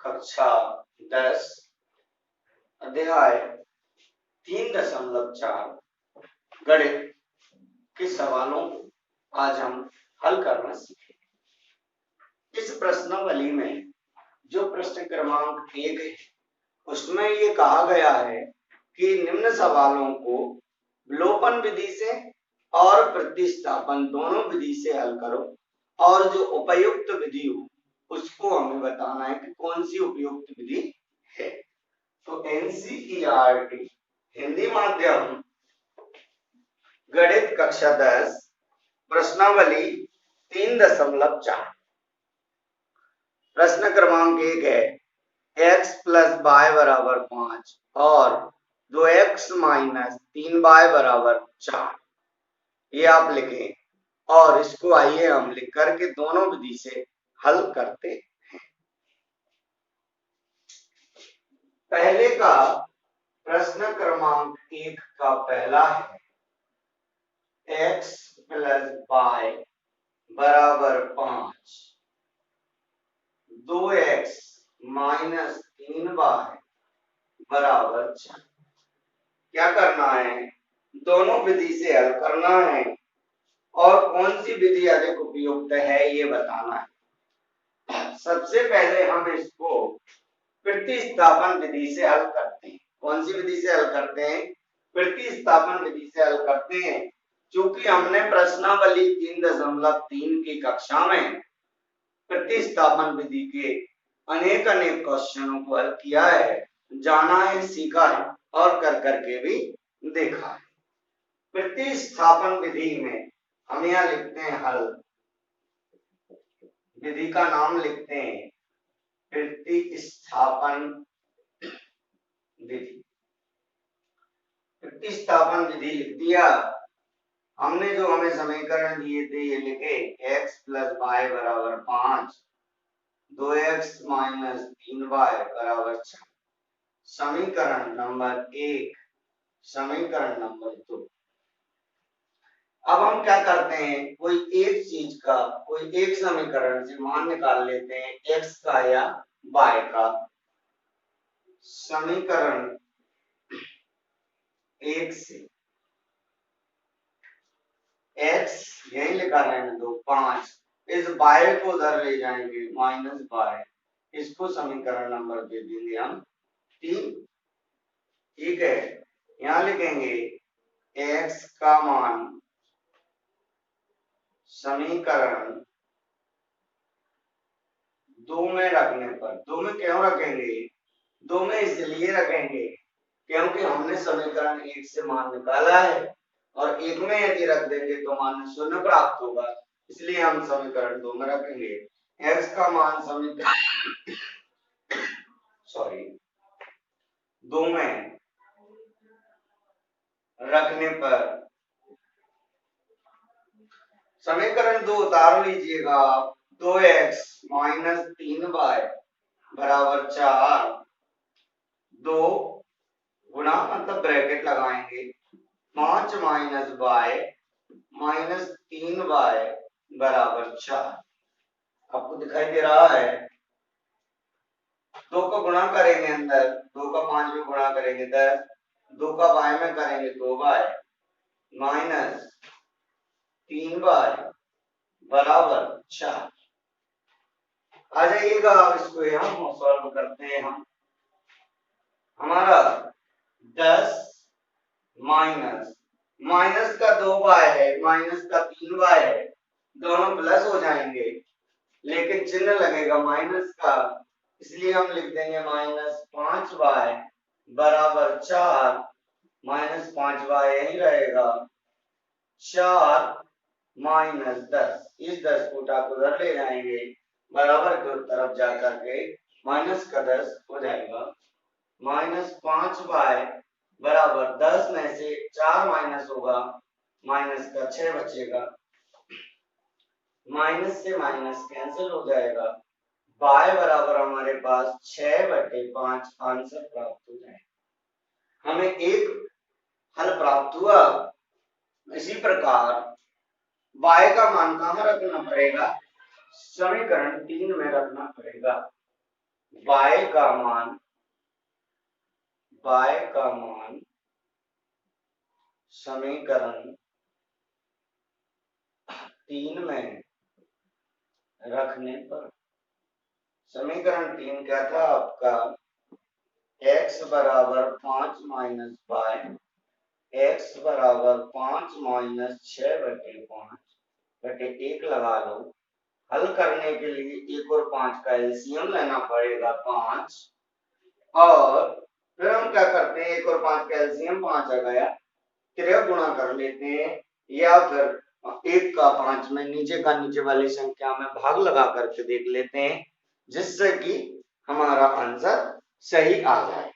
कक्षा 10 अध्याय 3.4 गणित के सवालों को आज हम हल करना सीखेंगे। इस प्रश्नावली में जो प्रश्न क्रमांक 1 है उसमें ये कहा गया है कि निम्न सवालों को विलोपन विधि से और प्रतिस्थापन दोनों विधि से हल करो और जो उपयुक्त विधि हो उसको हमें बताना है कि कौन सी उपयुक्त विधि है। तो एनसीईआरटी हिंदी माध्यम गणित कक्षा 10 प्रश्नावली 3.4 प्रश्न क्रमांक 1 है x प्लस y बराबर 5 और 2x माइनस 3y बराबर 4 ये आप लिखें और इसको आइए हम लिख करके दोनों विधि से हल करते हैं। पहले का प्रश्न क्रमांक 1 का पहला है x प्लस y बराबर 5 2x माइनस 3y बराबर 4। क्या करना है? दोनों विधि से हल करना है और कौन सी विधि अधिक उपयुक्त है ये बताना है। सबसे पहले हम इसको प्रतिस्थापन विधि से हल करते हैं। कौन सी विधि से हल करते हैं? प्रतिस्थापन विधि से हल करते हैं। क्योंकि हमने प्रश्नावली 3.3 की कक्षा में प्रतिस्थापन विधि के अनेक क्वेश्चनों को हल किया है, जाना है, सीखा है और कर करके भी देखा है। प्रतिस्थापन विधि में हम यहाँ लिखते हैं हल, विधि का नाम लिखते हैं प्रतिस्थापन विधि। प्रतिस्थापन विधि लिख दिया हमने। जो हमें समीकरण दिए थे ये लिखे x प्लस वाई बराबर 5 2x माइनस 3y बराबर 4। समीकरण नंबर 1, समीकरण नंबर 2। अब हम क्या करते हैं, कोई एक चीज का कोई एक समीकरण से मान निकाल लेते हैं x का या y का। समीकरण 1 से x यही लिखा रहने दो 5, इस y को उधर ले जाएंगे माइनस y, इसको समीकरण नंबर दे देंगे हम 3। ठीक है, यहाँ लिखेंगे x का मान समीकरण 2 में रखने पर, 2 में क्यों रखेंगे? 2 में इसलिए रखेंगे क्योंकि हमने समीकरण 1 से मान निकाला है और 1 में यदि रख देंगे तो मान 0 प्राप्त होगा, इसलिए हम समीकरण 2 में रखेंगे। x का मान समीकरण 2 में रखने पर समीकरण 2 उतार लीजिएगा आप, 2x माइनस 3y बराबर 4, 2 गुणा मतलब ब्रैकेट लगाएंगे 5 माइनस y माइनस 3y बराबर 4। आपको दिखाई दे रहा है? 2 का गुणा करेंगे अंदर, 2 का 5 में गुणा करेंगे 10, 2 का y में करेंगे 2y माइनस 3y बराबर 4। आ जाइएगा आप इसको यहाँ सॉल्व करते हैं हम। हमारा 10 माइनस माइनस का 2y है माइनस का 3y है, दोनों प्लस हो जाएंगे लेकिन चिन्ह लगेगा माइनस का, इसलिए हम लिख देंगे माइनस 5y बराबर 4, माइनस 5y यही रहेगा 4 माइनस 10, इस 10 को उधर ले जाएंगे बराबर की तरफ जाकर के माइनस का 10 हो जाएगा। माइनस 5y बराबर 10 में से 4 माइनस होगा, माइनस का 6 बचेगा, माइनस से माइनस कैंसिल हो जाएगा, y बराबर हमारे पास 6/5 आंसर प्राप्त हो जाएगा। हमें एक हल प्राप्त हुआ। इसी प्रकार y का मान कहां रखना पड़ेगा? समीकरण 3 में रखना पड़ेगा। y का मान समीकरण 3 में रखने पर, समीकरण 3 क्या था आपका, x बराबर 5 माइनस वाई, x बराबर 5 माइनस 6/5/1 लगा लो। हल करने के लिए 1 और 5 का एलसीएम लेना पड़ेगा 5, और फिर हम क्या करते हैं, 1 और 5 का एलसीएम 5 आ गया, त्रिया गुणा कर लेते हैं, या फिर 1 का 5 में नीचे का नीचे वाली संख्या में भाग लगा करके देख लेते हैं, जिससे कि हमारा आंसर सही आ जाए।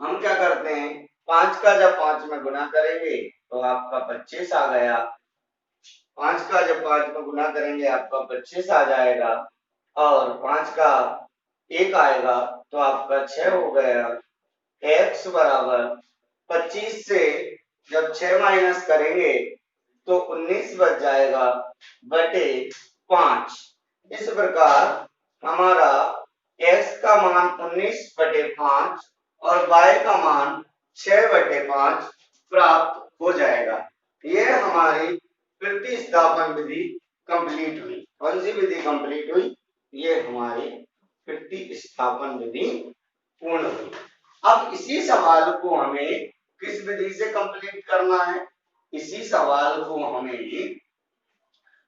हम क्या करते हैं, 5 का जब 5 में गुना करेंगे तो आपका 25 आ गया, 5 का जब 5 में गुना करेंगे आपका 25 आ जाएगा, और 5 का 1 आएगा तो आपका 6 हो गया। x बराबर 25 से जब 6 माइनस करेंगे तो 19 बच जाएगा बटे 5। इस प्रकार हमारा x का मान 19/5 और y का मान 6/5 प्राप्त हो जाएगा। यह हमारी प्रतिस्थापन विधि कंप्लीट हुई। कौन सी विधि कंप्लीट हुई? ये हमारी प्रतिस्थापन विधि पूर्ण हुई। अब इसी सवाल को हमें किस विधि से कंप्लीट करना है? इसी सवाल को हमें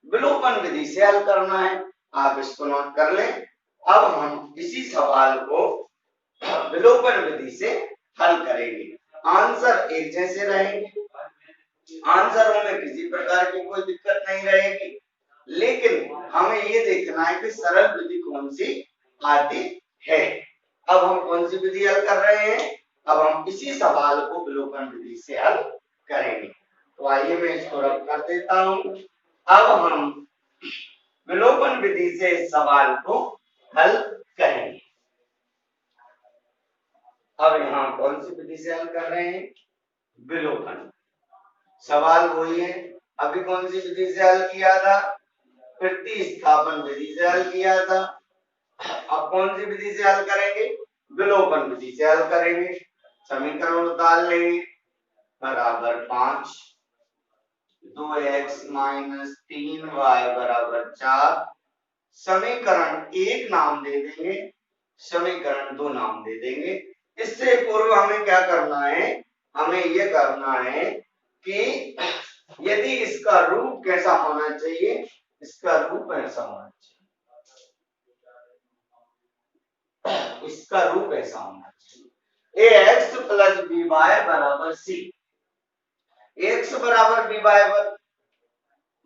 विलोपन विधि से हल करना है। आप इसको नोट कर लें। अब हम इसी सवाल को विलोपन विधि से हल करेंगे। आंसर एक जैसे रहेंगे, आंसरों में किसी प्रकार की कोई दिक्कत नहीं रहेगी, लेकिन हमें ये देखना है कि सरल विधि कौन सी आती है। अब हम कौन सी विधि हल कर रहे हैं? अब हम इसी सवाल को विलोपन विधि से हल करेंगे। तो आइए मैं इसको रब कर देता हूं। अब हम विलोपन विधि से इस सवाल को हल करेंगे। अब यहाँ कौन सी विधि से हल कर रहे हैं? विलोपन। सवाल वही है, अभी कौन सी विधि से हल किया था? प्रतिस्थापन विधि से हल किया था। अब कौन सी विधि से हल करेंगे? विलोपन विधि से हल करेंगे। समीकरण उतार लेंगे, बराबर 5, 2x माइनस 3y बराबर 4। समीकरण 1 नाम दे देंगे, समीकरण 2 नाम दे देंगे। इससे पूर्व हमें क्या करना है? हमें यह करना है कि यदि इसका रूप कैसा होना चाहिए, इसका रूप ऐसा होना चाहिए, इसका रूप ऐसा होना चाहिए, ax प्लस by बराबर c, x बराबर by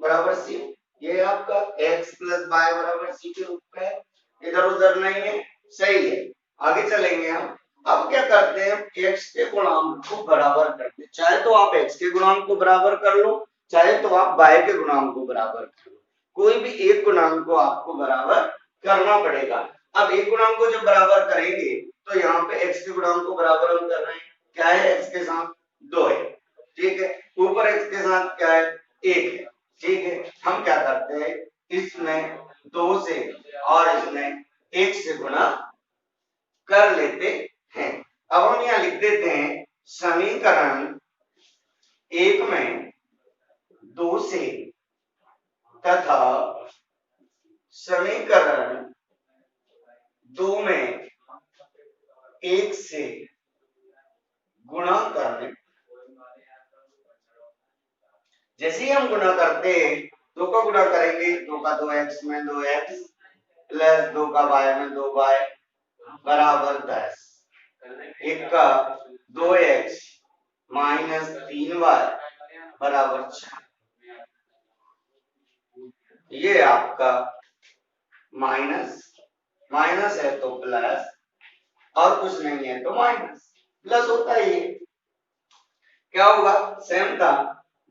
बराबर c, ये आपका x प्लस y बराबर c के रूप में है, इधर उधर नहीं है, सही है। आगे चलेंगे हम। अब क्या करते हैं, x के गुणांक को बराबर करते हैं। चाहे तो आप x के गुणांक को बराबर कर लो, चाहे तो आप y के गुणांक को बराबर कर लो, कोई भी एक गुणांक को आपको बराबर करना पड़ेगा। अब एक गुणांक को जब बराबर करेंगे तो यहाँ पे x के गुणांक को बराबर हम कर रहे हैं, क्या है, x के साथ 2 है, ठीक है, ऊपर x के साथ क्या है, 1 है, ठीक है। हम क्या करते हैं, इसमें 2 से और इसमें 1 से गुणा कर लेते हैं। अब हम यहाँ लिख देते हैं, समीकरण 1 में 2 से तथा समीकरण 2 में 1 से गुणा करने, जैसे ही हम गुणा करते हैं, 2 का गुणा करेंगे, 2 का 2x में 2x प्लस 2 का y में 2y बराबर 10, 1 का 2x माइनस 3y बराबर 4। ये आपका माइनस माइनस है तो प्लस, और कुछ नहीं है तो माइनस, प्लस होता ही है। क्या होगा, सेम था,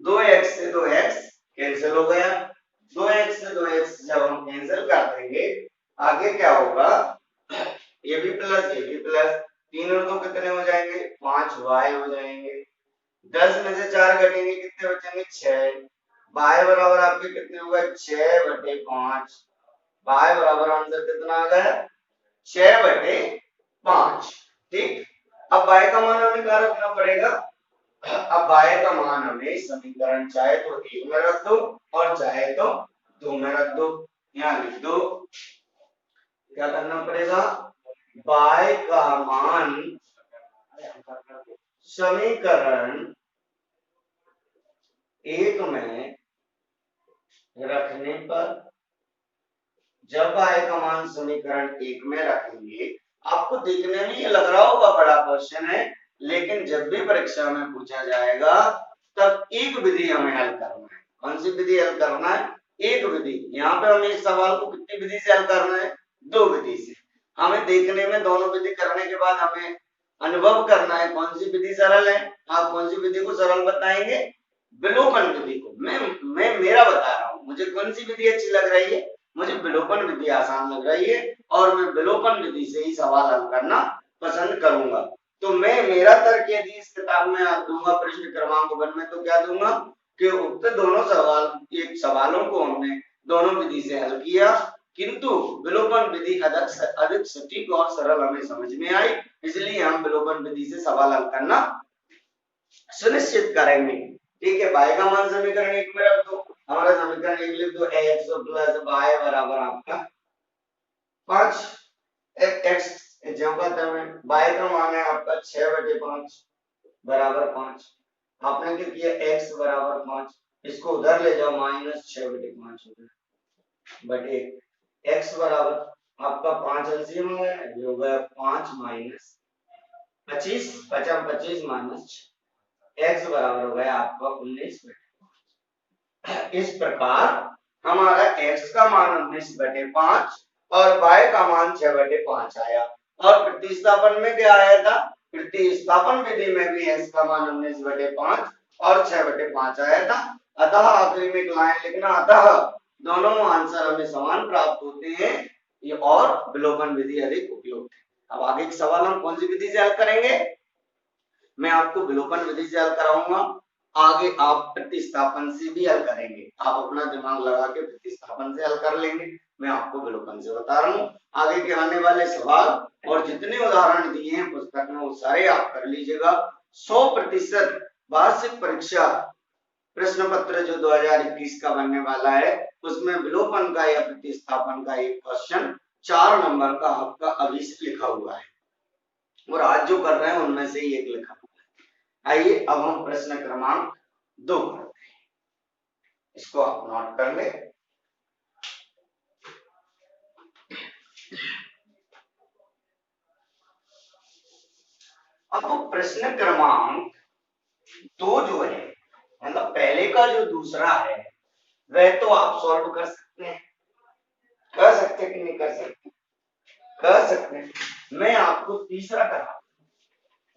2x से 2x कैंसिल हो गया, 2x से 2x जब हम कैंसिल कर देंगे, आगे क्या होगा, ये भी प्लस ये भी प्लस, 3 और 2 कितने हो जाएंगे, 5y हो जाएंगे। 10 में से 4 घटेंगे, कितने बचेंगे, 6। y बराबर आपके कितने होगा, 6/5। y बराबर आंसर कितना आ गया, 6/5। ठीक, अब y का मान हमें क्या रखना पड़ेगा? अब y का मान हमें समीकरण चाहे तो 1 में रख दो और चाहे तो 2 में रख दो। यहाँ लिख दो, क्या करना पड़ेगा? y का मान समीकरण 1 में रखने पर, जब y का मान समीकरण 1 में रखेंगे, आपको देखने में ये लग रहा होगा बड़ा क्वेश्चन है, लेकिन जब भी परीक्षा में पूछा जाएगा तब एक विधि हमें हल करना है। कौन सी विधि हल करना है? एक विधि। यहाँ पे हमें इस सवाल को कितनी विधि से हल करना है? 2 विधि से। हमें देखने में दोनों विधि करने के बाद हमें अनुभव करना है कौन सी विधि सरल है। आप कौन सी विधि को सरल बताएंगे? विलोपन विधि को। मैं मेरा बता रहा हूँ, मुझे कौन सी विधि अच्छी लग रही है? मुझे विलोपन विधि आसान लग रही है और मैं विलोपन विधि से ही सवाल हल करना पसंद करूंगा। तो मैं मेरा तर्क यदि इस किताब में दूंगा प्रश्न क्रमांक 1 में, तो क्या दूंगा कि उक्त दोनों सवालों को हमने दोनों विधि से हल किया, किंतु विलोपन विधि अधिक सटीक और सरल हमें समझ में आई, इसलिए हम विलोपन विधि से सवाल हल करना सुनिश्चित करेंगे। ठीक है, y का मान समीकरण 1 में रख दो, हमारा समीकरण 1 लिख दो, x प्लस y बराबर आपका 5। x जो कहते हैं y का मान है आपका 6/5 बराबर 5। आपने क्या किया? x बराबर 5, इसको उधर ले जाओ, -6/5 हो गया बटे x बराबर आपका 5 एलसीएम हो गया, ये हो गया 5 माइनस 25, 25 माइनस x बराबर हो गया आपका 19/5। इस प्रकार हमारा x का मान 19/5 और y का मान 6/5 आया। और प्रतिस्थापन में क्या आया था? प्रतिस्थापन विधि में भी x का मान 19/5 और 6/5 आया था। अतः आखिरी में एक लाइन लिखना, अतः दोनों आंसर हमें समान प्राप्त होते हैं, ये और विलोपन विधि अधिक उपयुक्त है। अब आगे के सवाल हम कौन सी विधि से हल करेंगे? मैं आपको विलोपन विधि से हल कराऊंगा, आगे आप प्रतिस्थापन से भी हल करेंगे। आप अपना दिमाग लगा के प्रतिस्थापन से हल कर लेंगे, मैं आपको विलोपन से बता रहा हूँ। आगे के आने वाले सवाल और जितने उदाहरण दिए हैं पुस्तक में वो सारे आप कर लीजिएगा। 100% वार्षिक परीक्षा प्रश्न पत्र जो 2021 का बनने वाला है, उसमें विलोपन का या प्रतिस्थापन का एक क्वेश्चन 4 नंबर का आपका अभी से लिखा हुआ है, और आज जो कर रहे हैं उनमें से ही एक लिखा हुआ है। आइए अब हम प्रश्न क्रमांक 2 करते हैं, इसको आप नोट कर ले। अब प्रश्न क्रमांक 2 जो है, मतलब पहले का जो दूसरा है, वह तो आप सॉल्व कर सकते हैं। कर सकते कि नहीं कर सकते? कर सकते हैं। मैं आपको तीसरा करा,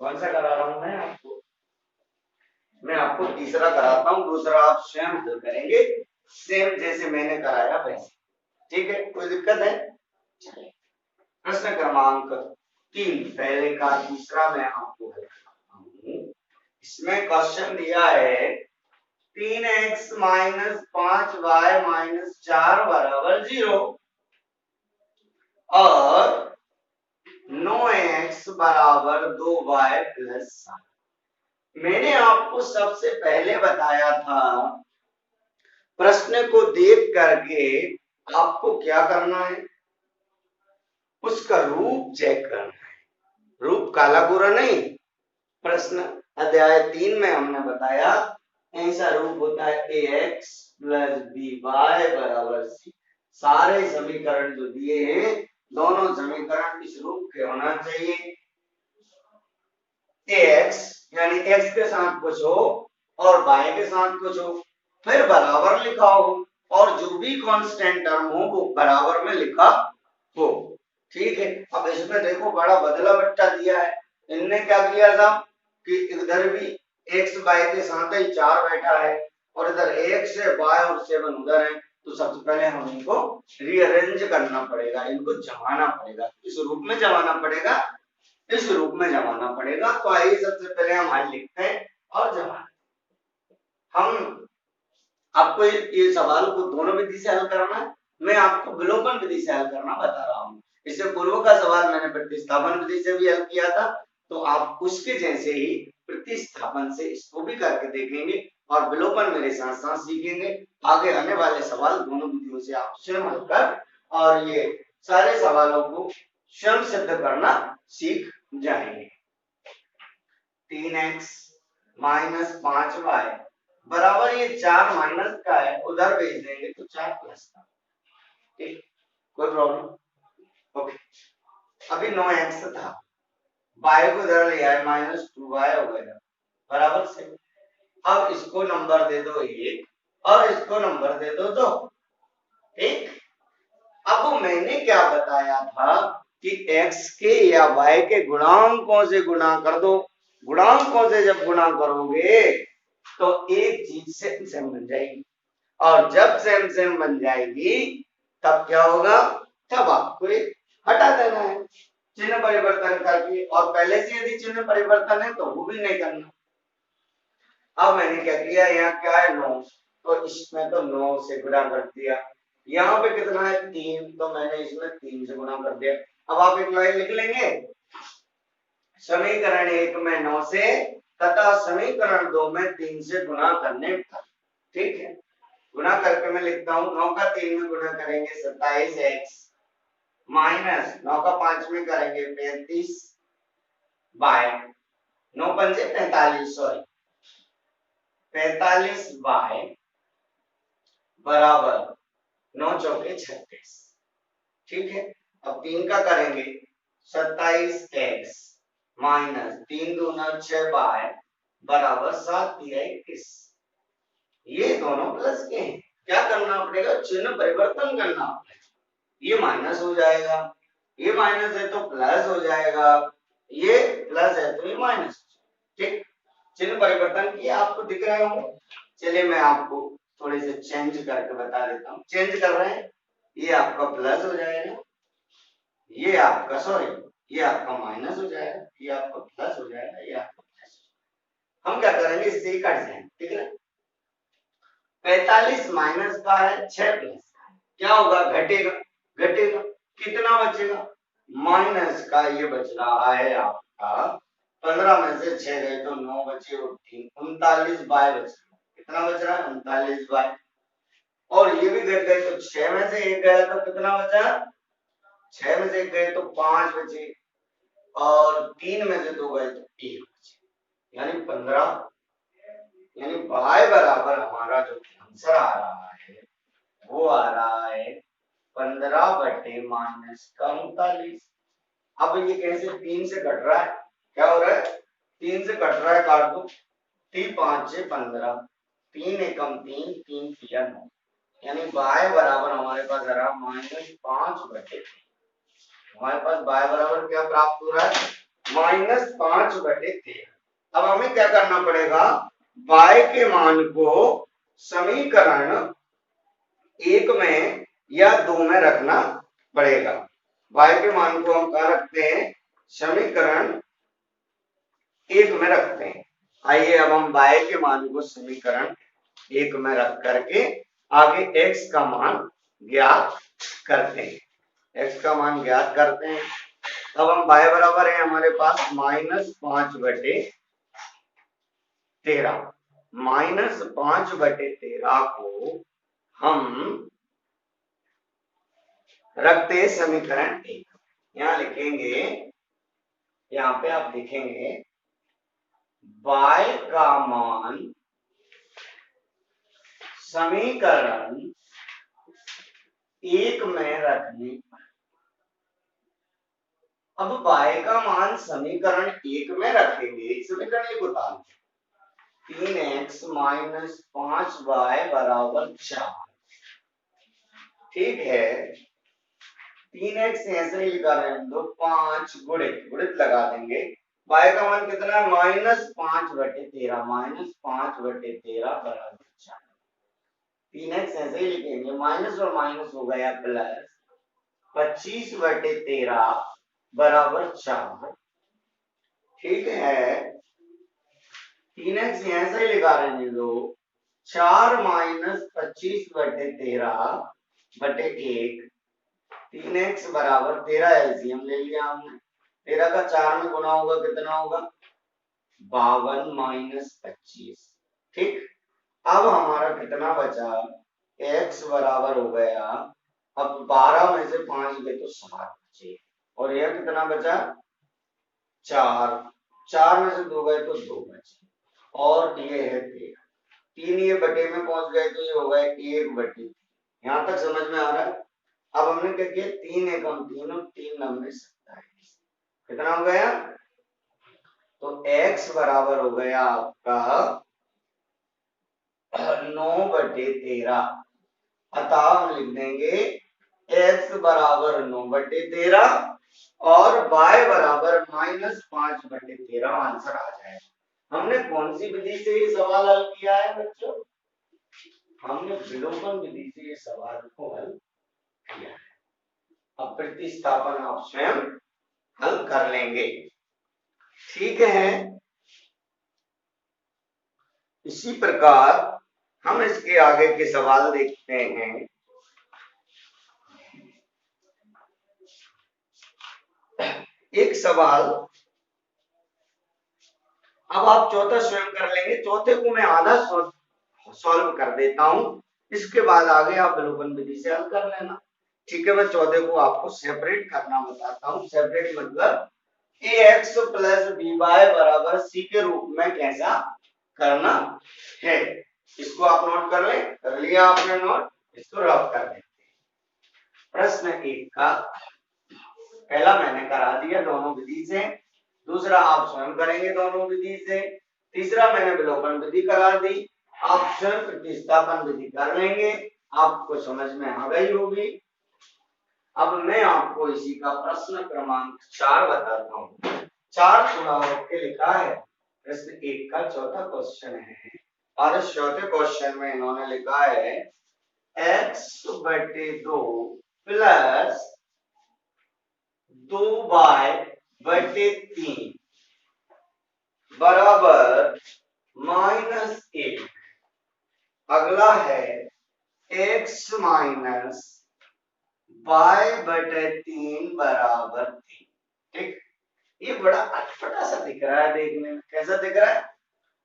कौन सा करा रहा हूं? मैं आपको तीसरा कराता हूं, दूसरा आप स्वयं हल करेंगे, सेम जैसे मैंने कराया वैसे। ठीक है, कोई दिक्कत है? चलिए प्रश्न क्रमांक 3, पहले का तीसरा मैं आपको बताता हूं। इसमें क्वेश्चन दिया है 3x माइनस 5y माइनस 4 बराबर 0 और 9x बराबर 2y प्लस 7। मैंने आपको सबसे पहले बताया था प्रश्न को देख करके आपको क्या करना है? उसका रूप चेक करना है, रूप काला गोरा नहीं। प्रश्न अध्याय 3 में हमने बताया ऐसा रूप होता है ax प्लस by बराबर c। सारे समीकरण जो दिए हैं, दोनों समीकरण इस रूप के होना चाहिए। ax यानी x के साथ कुछ हो और y के साथ कुछ हो, फिर बराबर लिखा हो, और जो भी कांस्टेंट टर्म हो वो बराबर में लिखा हो। ठीक है, अब इसमें देखो बड़ा बदला बट्टा दिया है। इनने क्या किया था कि इधर भी x y के साथ ही 4 बैठा है और इधर x है y और 7 उधर है, तो सबसे पहले हम इनको रीअरेंज करना पड़ेगा, इनको जमाना पड़ेगा, इस रूप में जमाना पड़ेगा, इस रूप में जमाना पड़ेगा। तो आइए सबसे पहले हम हल लिखते हैं और जमाना। हम आपको ये सवाल को दोनों विधि से हल करना है, मैं आपको विलोपन विधि से हल करना बता रहा हूँ। इससे पूर्व का सवाल मैंने प्रतिस्थापन विधि से भी हल किया था, तो आप उसके जैसे ही प्रतिस्थापन से इसको भी करके देखेंगे और विलोपन मेरे साथ साथ सीखेंगे। आगे आने वाले सवाल दोनों विधियों से आप स्वयं हल कर और ये सारे सवालों को स्वयं सिद्ध करना सीख जाएंगे। 3x माइनस 5y बराबर ये 4 माइनस का है, उधर भेज देंगे तो 4 प्लस का। ठीक, कोई प्रॉब्लम? ओके, अभी 9x था, y को इधर ले आए माइनस 2y हो गया बराबर से। अब इसको नंबर दे दो 1 और इसको नंबर दे दो 2। ठीक, अब मैंने क्या बताया था कि x के या y के गुणांकों से गुणा कर दो। गुणांकों से जब गुणा करोगे तो एक चीज सेम सेम बन जाएगी, और जब सेम सेम बन जाएगी तब क्या होगा, तब आपको हटा देना है चिन्ह परिवर्तन करके, और पहले से यदि चिन्ह परिवर्तन है तो वो भी नहीं करना। अब मैंने क्या किया, यहाँ क्या है 9, तो इसमें तो 9 से गुणा कर दिया। यहाँ पे कितना है 3, तो मैंने इसमें 3 से गुणा कर दिया। अब आप एक लाइन लिख लेंगे, समीकरण 1 में 9 से तथा समीकरण 2 में 3 से गुणा करने पर। ठीक है, गुणा करके मैं लिखता हूँ 9 का 3 में गुणा करेंगे 27x माइनस 9 का 5 में करेंगे 35 बाय 9 पंजे 45, सॉरी 45 बाय बराबर 9 चौके 36। ठीक है, अब 3 का करेंगे 27x माइनस 3 दूना 6 बाय बराबर 7 तिया 21। ये दोनों प्लस के हैं, क्या करना पड़ेगा, चिन्ह परिवर्तन करना पड़ेगा। ये माइनस हो जाएगा, ये माइनस है तो प्लस हो जाएगा, ये प्लस है तो ये माइनस। ठीक, चिन्ह परिवर्तन किया, आपको दिख रहे होंगे। चलिए मैं आपको थोड़े से चेंज करके बता देता हूँ। चेंज कर रहे हैं, ये आपका प्लस हो जाएगा, ये आपका सॉरी ये आपका माइनस हो जाएगा, ये आपका प्लस हो जाएगा, ये आपका प्लस। हम क्या करेंगे, इससे ही कट जाएंगे। ठीक है, 45 माइनस का है 6 प्लस का है, क्या होगा, घटेगा। घटेगा, कितना बचेगा, माइनस का ये बच रहा है आपका 15 में से 6 गए तो 9 बचे और 3 39 बाय बच रहा है। कितना बच रहा है, 39 बाय, और ये भी घट गए तो 6 में से 1 गया तो कितना बचा, 6 में से 1 गए तो 5 बचे, और 3 में से 2 गए तो 1 बचे, यानी 15। यानी y बराबर हमारा जो आंसर आ रहा है वो आ रहा है 15 बटे माइनस का 39। अब ये कैसे 3 से कट रहा है, क्या हो रहा है, 3 से कट रहा है, काट दो, 3 5 6 15, 3 एकम 3, 3 तिया 9, यानी y बराबर हमारे पास आ रहा माइनस 5 बटे, हमारे पास y बराबर क्या प्राप्त हो रहा है, माइनस 5 बटे 13। अब हमें क्या करना पड़ेगा, y के मान को समीकरण 1 में या 2 में रखना पड़ेगा। y के मान को हम कहाँ रखते हैं, समीकरण 1 में रखते हैं। आइए अब हम y के मान को समीकरण 1 में रख करके आगे x का मान ज्ञात करते हैं। x का मान ज्ञात करते हैं, अब हम y बराबर है हमारे पास माइनस 5 बटे 13। माइनस 5 बटे 13 को हम रखते हैं समीकरण 1। यहां लिखेंगे, यहां पे आप लिखेंगे y का मान समीकरण 1 में रखने पर। अब y का मान समीकरण 1 में रखेंगे, समीकरण 1 उतार 3x माइनस 5y बराबर 4। ठीक है, 3x ऐसे ही लिखा रहे हैं, तो 5 गुणित लगा देंगे, y का मान कितना है, माइनस 5 बटे 13, माइनस 5 बटे 13 बराबर 4। 3x ऐसे ही लिखेंगे, माइनस और माइनस हो गया प्लस, 25 बटे 13 बराबर 4। ठीक है, 3x ऐसे ही लिखा रहे हैं, 4 माइनस 25 बटे 13 बटे 1 3x बराबर 13 एलसीएम ले लिया हमने। 13 का 4 में गुना होगा कितना होगा 52 माइनस 25। ठीक, अब हमारा कितना बचा x बराबर हो गया, अब 12 में से 5 गए तो 7 बचे, और यह कितना बचा 4, 4 में से 2 गए तो 2 बचे, और ये है 13। 3 ये बटे में पहुंच गए तो ये होगा 1/3। यहाँ तक समझ में आ रहा है। अब हमने क्या किया 3 एकम 3 और 3 9 27, कितना हो गया, तो x बराबर हो गया आपका 9/13। अतः हम लिख देंगे x बराबर 9/13 और y बराबर -5/13 आंसर आ जाएगा। हमने कौन सी विधि से ये सवाल हल किया है बच्चों, हमने विलोपन विधि से ये सवाल को हल किया है। अब प्रतिस्थापन आप स्वयं हल कर लेंगे, ठीक है। इसी प्रकार हम इसके आगे के सवाल देखते हैं। एक सवाल, अब आप चौथा स्वयं कर लेंगे, चौथे को मैं आधा सॉल्व कर देता हूं, इसके बाद आगे आप विलोपन विधि से हल कर लेना, ठीक है। मैं चौथे को आपको सेपरेट करना बताता हूं। सेपरेट मतलब ax प्लस by बराबर c के रूप में कैसा करना है, इसको आप नोट कर लें। कर लिया आपने नोट, इसको रफ कर देते हैं। प्रश्न 1 का पहला मैंने करा दिया दोनों विधि से, दूसरा आप स्वयं करेंगे दोनों विधि से, तीसरा मैंने विलोपन विधि करा दी, आप स्वयं प्रतिस्थापन विधि कर लेंगे, आपको समझ में आ गई होगी। अब मैं आपको इसी का प्रश्न क्रमांक 4 बताता हूँ। 4 थोड़ा होके लिखा है, प्रश्न 1 का चौथा क्वेश्चन है, और इस चौथे क्वेश्चन में इन्होंने लिखा है x/2 प्लस 2y/3 बराबर -1। अगला है x माइनस y/3 बराबर 3। ठीक, ये बड़ा अटपटा सा दिख रहा है देखने में, कैसा दिख रहा है,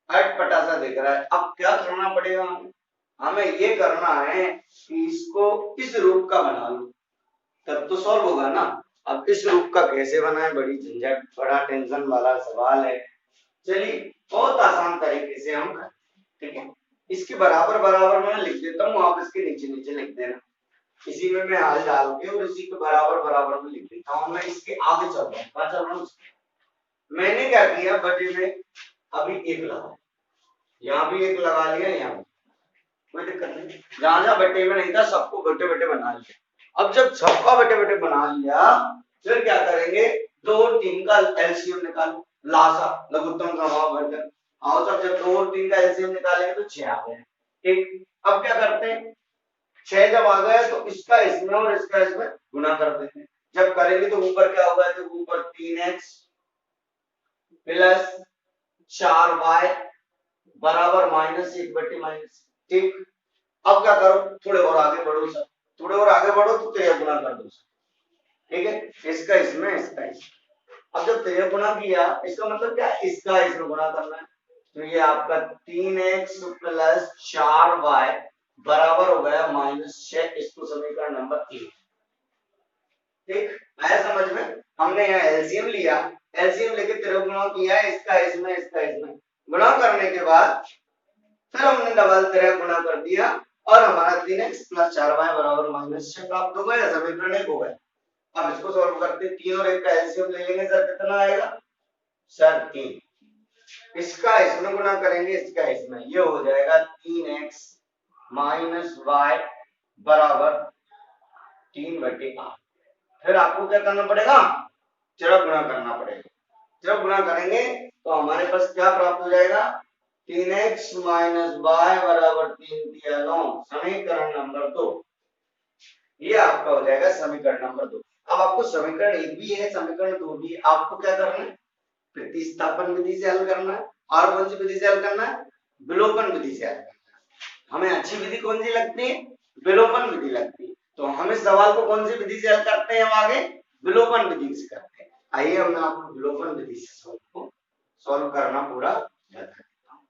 अटपटा सा दिख रहा है। अब क्या करना पड़ेगा हमें, हमें ये करना है कि इसको इस रूप का बना लो, तब तो सॉल्व होगा ना। अब इस रूप का कैसे बनाए, बड़ी झंझट, बड़ा टेंशन वाला सवाल है। चलिए बहुत आसान तरीके से हम करते हैं, ठीक है। इसके बराबर बराबर मैं लिख देता हूँ, आप इसके नीचे नीचे लिख देना, इसी में मैं हाल डाल के और इसी के बराबर बराबर में लिख देता हूँ। मैं इसके आगे चल रहा हूँ, कहाँ चल रहा हूँ, मैंने क्या किया, बटे में अभी 1 लगा, यहाँ भी 1 लगा लिया, यहाँ कोई दिक्कत नहीं, जहां जहां बटे में नहीं था सबको बटे बटे बना लिया। अब जब सबका बटे बटे बना लिया, फिर क्या करेंगे, 2 और 3 का एलसीएम निकालो, लासा लघुत्तम क्रमांक घटक। आओ सब, जब 2 और 3 का एलसीएम निकालेंगे तो 6 आ गए। ठीक, अब क्या करते हैं, 6 जब आ गया तो इसका इसमें और इसका इसमें गुना कर देते हैं। जब करेंगे तो ऊपर क्या होगा, तो ऊपर 3x प्लस 4y बराबर -1/-। ठीक, अब क्या करो, थोड़े और आगे बढ़ो सर, थोड़े और आगे बढ़ो तो 13 गुना कर दो, ठीक है, इसका इसमें इसका इसमें। अब जब 13 गुना किया, इसका मतलब क्या है, इसका इसमें गुना करना है, तो ये आपका 3x प्लस 4y बराबर हो गया -6। इसको समीकरण नंबर 1। ठीक, आया समझ में। हमने यहाँ एलसीएम लिया, एलसीएम लेके 13 गुना किया, इसका इसमें इसका इसमें गुणा करने के बाद फिर हमने डबल 13 गुना कर दिया और हमारा 3x प्लस 4y बराबर -6 प्राप्त हो गया, समीकरण 1 हो गया। अब इसको सॉल्व करते, 3 और 1 का एलसीएम ले लेंगे सर, कितना आएगा सर 3। इसका इसमें गुना करेंगे, इसका इसमें, ये हो जाएगा 3x माइनस y बराबर 3/8। फिर आपको क्या करना पड़ेगा, चरक गुणा करना पड़ेगा। चरक गुणा करेंगे तो हमारे पास क्या प्राप्त हो जाएगा, 3x माइनस y बराबर 3 दिया 9, समीकरण नंबर 2। ये आपका हो जाएगा समीकरण नंबर 2। अब आपको समीकरण 1 भी है, समीकरण 2 भी है, आपको क्या करना है, प्रतिस्थापन विधि से हल करना है। और कौन सी विधि से हल करना है, विलोपन विधि से हल करना है। हमें अच्छी विधि कौन सी लगती है, विलोपन विधि लगती है। तो हम इस सवाल को कौन सी विधि से हल करते हैं, हम आगे विलोपन विधि से करते हैं। आइए हम आपको विलोपन विधि से सॉल्व करना पूरा बता देता हूँ।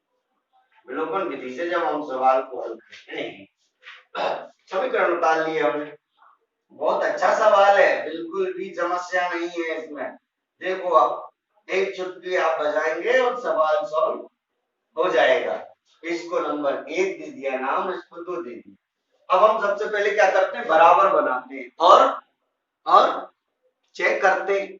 विलोपन विधि से जब हम सवाल को हल करते हैं, समीकरण निकाल लिए हमने, बहुत अच्छा सवाल है, बिल्कुल भी समस्या नहीं है इसमें। देखो आप एक चुटकी आप बजाएंगे और सवाल सॉल्व हो जाएगा। इसको नंबर 1 दे दिया नाम, इसको 2 दे दिया। अब हम सबसे पहले क्या करते हैं, बराबर बनाते हैं और चेक करते हैं।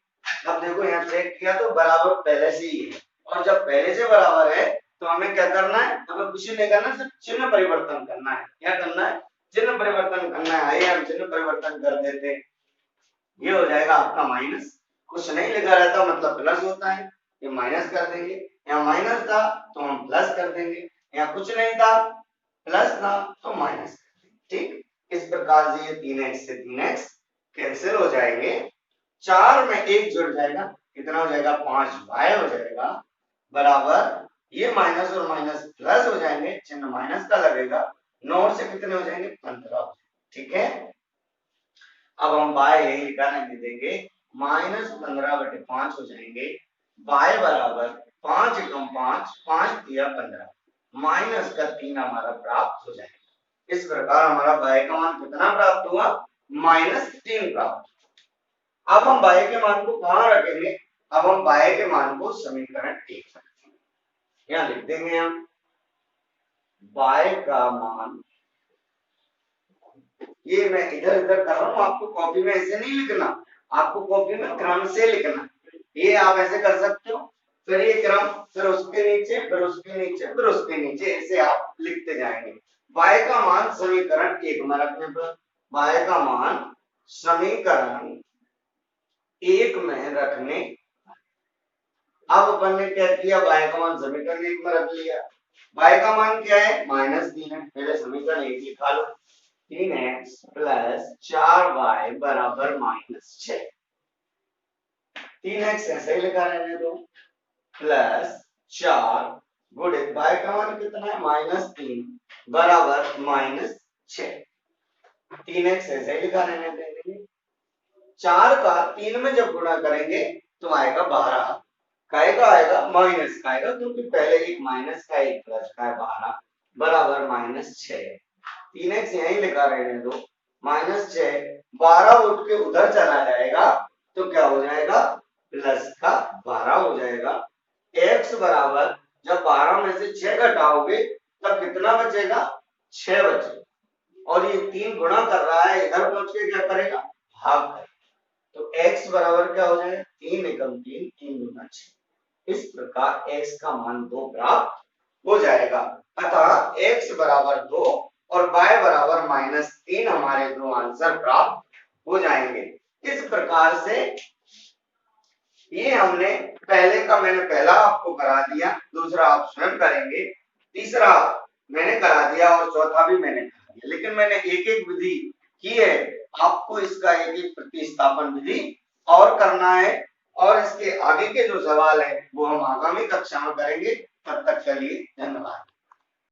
अब देखो यहाँ चेक किया तो बराबर पहले से ही है, और जब पहले से बराबर है तो हमें क्या करना है, हमें कुछ नहीं करना, सिर्फ चिन्ह परिवर्तन करना है। क्या करना है, चिन्ह परिवर्तन करना है। आइए हम चिन्ह परिवर्तन कर देते हैं। ये हो जाएगा आपका माइनस, कुछ नहीं लिखा रहता मतलब प्लस होता है, ये माइनस कर देंगे। यहाँ माइनस था तो हम प्लस कर देंगे, यहाँ कुछ नहीं था प्लस था तो माइनस कर देंगे। ठीक, इस प्रकार से ये 3x से 3x कैंसिल हो जाएंगे, 4 में 1 जुड़ जाएगा, कितना हो जाएगा 5y हो जाएगा, बराबर ये माइनस और माइनस प्लस हो जाएंगे, चिन्ह माइनस का लगेगा, 9 से कितने हो जाएंगे 15। ठीक है, अब हम y यही निकालने देंगे, -15/5 हो जाएंगे, y बराबर 5 एकम 5, 5 दिया 15, माइनस का 3 हमारा प्राप्त हो जाएगा। इस प्रकार हमारा y का मान कितना प्राप्त हुआ, -3 प्राप्त। अब हम y के मान को कहां रखेंगे, अब हम y के मान को समीकरण 1 रखेंगे, यहां लिख देंगे हम y का मान, ये मैं इधर उधर कर रहा हूं, आपको कॉपी में ऐसे नहीं लिखना, आपको कॉपी में क्रम से लिखना। ये आप ऐसे कर सकते हो, फिर ये क्रम, फिर उसके नीचे, फिर उसके नीचे, फिर उसके नीचे, ऐसे आप लिखते जाएंगे। y का मान समीकरण 1 में रखने पर, y का मान समीकरण 1 में रखने, अब अपन ने क्या किया, y का मान समीकरण 1 में रख लिया। y का मान क्या है, -3 है, पहले समीकरण 1 लिखा लो, 3x प्लस 4y बराबर -6। 3x ऐसे ही लिखा रहने दो, प्लस 4 गुणित y का मान कितना है -3 बराबर -6। 3x ऐसे ही लिखा रहने देंगे, 4 का 3 में जब गुणा करेंगे तो आएगा 12, काय का आएगा माइनस का आएगा, क्योंकि पहले एक माइनस का एक प्लस का है, 12 बराबर -6। 3x यहीं लिखा रहने दो, -6, 12 उठ के उधर चला जाएगा तो क्या हो जाएगा, प्लस का 12 हो जाएगा। x बराबर जब 12 में से 6 घटाओगे तब कितना बचेगा, 6 बचेगा, और ये 3 गुणा कर रहा है, इधर पहुंच के क्या करेगा, भाग करेगा, तो x बराबर क्या हो जाएगा, 3 एकम 3, 3 दूना 6। इस प्रकार x का मान 2 प्राप्त हो जाएगा। अतः x बराबर 2 और y बराबर -3 हमारे दो आंसर प्राप्त हो जाएंगे। इस प्रकार से ये हमने पहले का, मैंने पहला आपको करा दिया, दूसरा आप स्वयं करेंगे, तीसरा मैंने करा दिया और चौथा भी मैंने करा दिया, लेकिन मैंने एक एक विधि की है, आपको इसका एक एक प्रतिस्थापन विधि और करना है, और इसके आगे के जो सवाल है वो हम आगामी कक्षा में करेंगे। तब तक के लिए धन्यवाद।